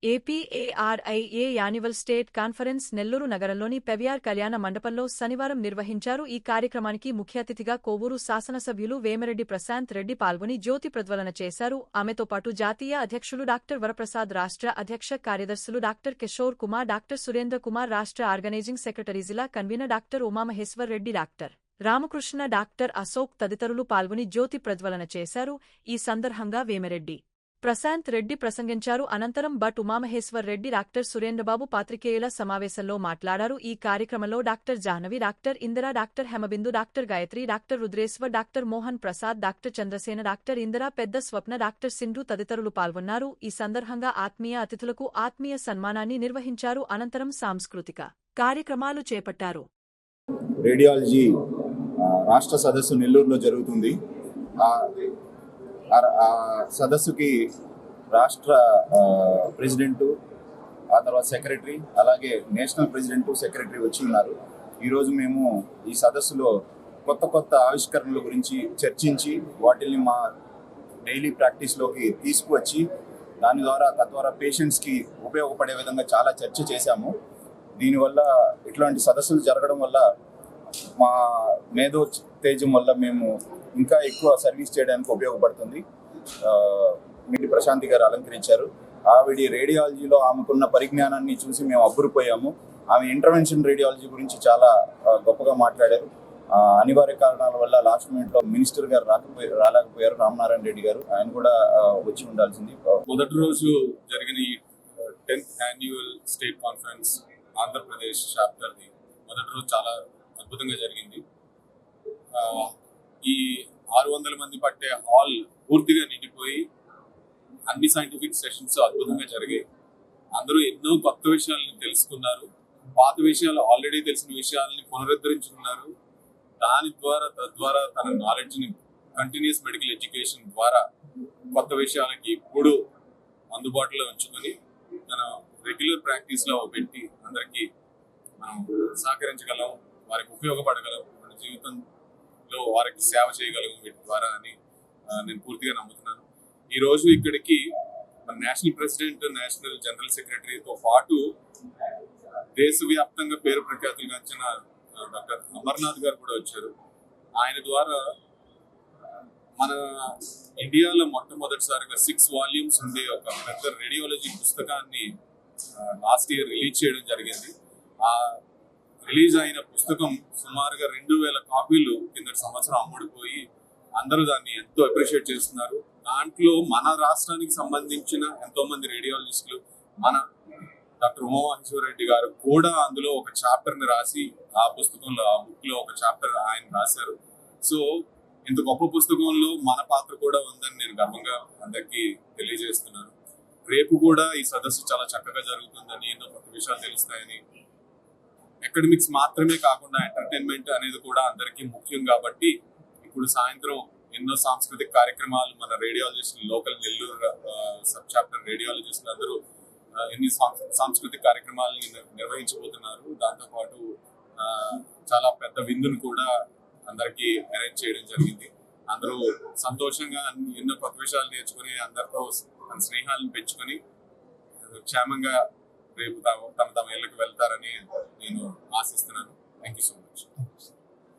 ఏపీఏఆర్ఐఏ annual state conference Nellore నగరంలోని పెవియార్ కళ్యాణ మండపంలో శనివారం నిర్వహించారు. ఈ కార్యక్రమానికి ముఖ్య అతిథిగా కోవూరు శాసనసభ్యులు వేమిరెడ్డి ప్రశాంత్ రెడ్డి పాల్గొని జ్యోతి ప్రజ్వలన చేశారు. ఆమెతో పాటు జాతీయ అధ్యక్షులు డాక్టర్ వరప్రసాద్, రాష్ట్ర అధ్యక్ష కార్యదర్శులు డాక్టర్ కిషోర్ కుమార్, డాక్టర్ సురేంద్ర కుమార్, రాష్ట్ర ఆర్గనైజింగ్ సెక్రటరీ జిల్లా convener doctor Umamaheshwar Reddy, doctor Ramakrishna, doctor Ashok తదితరులు పాల్గొని జ్యోతి ప్రజ్వలన చేశారు. ఈ సందర్భంగా వేమిరెడ్డి ప్రశాంత్ రెడ్డి ప్రసంగించారు. అనంతరం భట్ ఉమామహేశ్వర్ రెడ్డి, డాక్టర్ సురేంద్రబాబు పాత్రికేయుల సమావేశంలో మాట్లాడారు. ఈ కార్యక్రమంలో doctor Jahnavi, doctor Indira, doctor Hemabindu, doctor Gayatri, doctor Rudreshwar, doctor Mohan Prasad, doctor Chandrasena, doctor Indira, పెద్ద స్వప్న, డాక్టర్ సింధు తదితరులు పాల్గొన్నారు. ఈ సందర్భంగా ఆత్మీయ అతిథులకు ఆత్మీయ సన్మానాన్ని నిర్వహించారు. అనంతరం సాంస్కృతిక కార్యక్రమాలు చేపట్టారు. రేడియాలజీ రాష్ట్ర సదస్సు నెల్లూరులో జరుగుతుంది. సదస్సుకి రాష్ట్ర ప్రెసిడెంటు, ఆ తర్వాత సెక్రటరీ, అలాగే నేషనల్ ప్రెసిడెంటు, సెక్రటరీ వచ్చి ఉన్నారు. ఈరోజు మేము ఈ సదస్సులో కొత్త ఆవిష్కరణల గురించి చర్చించి వాటిని మా డైలీ ప్రాక్టీస్లోకి తీసుకువచ్చి దాని ద్వారా తద్వారా పేషెంట్స్కి ఉపయోగపడే విధంగా చాలా చర్చ చేశాము. దీనివల్ల ఇట్లాంటి సదస్సులు జరగడం వల్ల మా మేధో తేజం వల్ల మేము ఇంకా ఎక్కువ సర్వీస్ చేయడానికి ఉపయోగపడుతుంది. ప్రశాంతి గారు అలంకరించారు. ఆవిడ రేడియాలజీలో ఆమెకున్న పరిజ్ఞానాన్ని చూసి మేము అబ్బురిపోయాము. ఆమె ఇంటర్వెన్షన్ రేడియాలజీ గురించి చాలా గొప్పగా మాట్లాడారు. అనివార్య కారణాల వల్ల లాస్ట్ మినిట్లో మినిస్టర్ గారు రాలేకపోయారు, రామనారాయణ రెడ్డి గారు. ఆయన కూడా వచ్చి ఉండాల్సింది. మొదటి రోజు జరిగిన ఈ 10th annual state conference Andhra Pradesh చాప్టర్ది మొదటి రోజు చాలా అద్భుతంగా జరిగింది. ఈ 600 మంది పట్టే హాల్ పూర్తిగా నిండిపోయి అన్ని సైంటిఫిక్ సెషన్స్ అద్భుతంగా జరిగాయి. అందరూ ఎన్నో కొత్త విషయాలను తెలుసుకున్నారు. పాత విషయాలు, ఆల్రెడీ తెలిసిన విషయాలని పునరుద్ధరించుకున్నారు. తద్వారా తన నాలెడ్జ్ని కంటిన్యూస్ మెడికల్ ఎడ్యుకేషన్ ద్వారా కొత్త విషయాలకి ఇప్పుడు అందుబాటులో ఉంచుకొని తన రెగ్యులర్ ప్రాక్టీస్లో పెట్టి అందరికీ మనం సహకరించగలం, వారికి ఉపయోగపడగలం, మన జీవితంలో వారికి సేవ చేయగలం వీటి ద్వారా అని నేను పూర్తిగా నమ్ముతున్నాను. ఈరోజు ఇక్కడికి మన నేషనల్ ప్రెసిడెంట్, నేషనల్ జనరల్ సెక్రటరీతో పాటు దేశవ్యాప్తంగా పేరు ప్రఖ్యాతులు గాంచిన డాక్టర్ అమర్నాథ్ గారు కూడా వచ్చారు. ఆయన ద్వారా మన ఇండియాలో మొట్టమొదటిసారిగా 6 వాల్యూమ్స్ ఉండే ఒక పెద్ద రేడియాలజీ పుస్తకాన్ని లాస్ట్ ఇయర్ రిలీజ్ చేయడం జరిగింది. ఆ రిలీజ్ అయిన పుస్తకం సుమారుగా 2000 కాపీలు కిందటి సంవత్సరం అమ్ముడిపోయి అందరూ దాన్ని ఎంతో అప్రిషియేట్ చేస్తున్నారు. దాంట్లో మన రాష్ట్రానికి సంబంధించిన ఎంతో మంది రేడియాలజిస్టులు, మన డాక్టర్ ఉమామహేశ్వర్ రెడ్డి గారు కూడా అందులో ఒక చాప్టర్ని రాసి ఆ పుస్తకంలో, ఆ బుక్లో ఒక చాప్టర్ ఆయన రాశారు. సో ఇంత గొప్ప పుస్తకంలో మన పాత్ర కూడా ఉందని నేను గర్వంగా అందరికీ తెలియజేస్తున్నాను. రేపు కూడా ఈ సదస్సు చాలా చక్కగా జరుగుతుందని, ఎన్నో కొత్త విషయాలు తెలుస్తాయని, అకాడమిక్స్ మాత్రమే కాకుండా ఎంటర్టైన్మెంట్ అనేది కూడా అందరికీ ముఖ్యం కాబట్టి ఇప్పుడు సాయంత్రం ఎన్నో సాంస్కృతిక కార్యక్రమాలు మన రేడియాలజిస్టులు, లోకల్ నెల్లూరు సబ్ చాప్టర్ రేడియాలజిస్టులు అందరూ ఎన్ని సాంస్కృతిక కార్యక్రమాలని నిర్వహించబోతున్నారు. దాంతోపాటు చాలా పెద్ద విందును కూడా అందరికీ అరేంజ్ చేయడం జరిగింది. అందరూ సంతోషంగా ఎన్నో కొత్త విషయాలు నేర్చుకుని అందరితో తన స్నేహాలను పెంచుకొని క్షేమంగా రేపు తమ ఇళ్ళకి వెళ్తారని నేను ఆశిస్తున్నాను. Thank you so much.